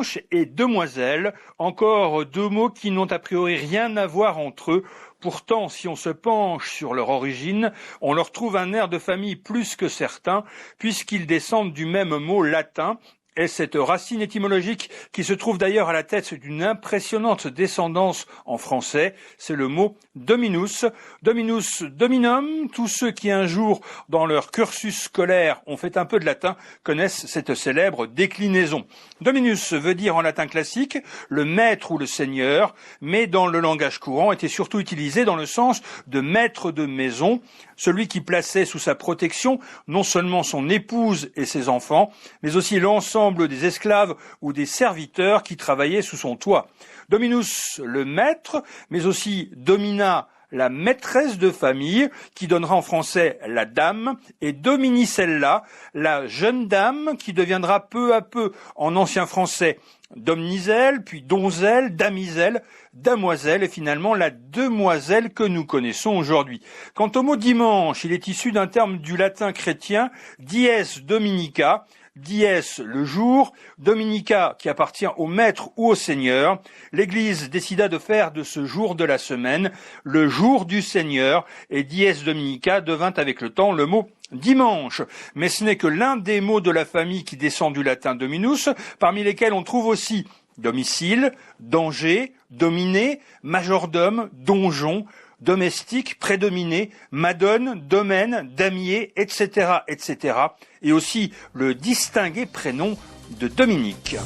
dimanche et demoiselle, encore deux mots qui n'ont a priori rien à voir entre eux. Pourtant, si on se penche sur leur origine, on leur trouve un air de famille plus que certain, puisqu'ils descendent du même mot latin. Et cette racine étymologique, qui se trouve d'ailleurs à la tête d'une impressionnante descendance en français, c'est le mot dominus. Dominus dominum, tous ceux qui un jour, dans leur cursus scolaire, ont fait un peu de latin, connaissent cette célèbre déclinaison. Dominus veut dire en latin classique le maître ou le seigneur, mais dans le langage courant était surtout utilisé dans le sens de maître de maison, celui qui plaçait sous sa protection non seulement son épouse et ses enfants, mais aussi l'ensemble des esclaves ou des serviteurs qui travaillaient sous son toit. Dominus, le maître, mais aussi domina, la maîtresse de famille, qui donnera en français la dame, et dominicella, la jeune dame, qui deviendra peu à peu en ancien français domniselle, puis donzelle, damiselle, damoiselle et finalement la demoiselle que nous connaissons aujourd'hui. Quant au mot dimanche, il est issu d'un terme du latin chrétien dies dominica, dies le jour, dominica qui appartient au maître ou au seigneur. L'Église décida de faire de ce jour de la semaine le jour du Seigneur et dies dominica devint avec le temps le mot dimanche. Mais ce n'est que l'un des mots de la famille qui descend du latin dominus, parmi lesquels on trouve aussi domicile, danger, dominer, majordome, donjon, domestique, prédominé, madone, domaine, damier, etc., etc. Et aussi le distingué prénom de Dominique.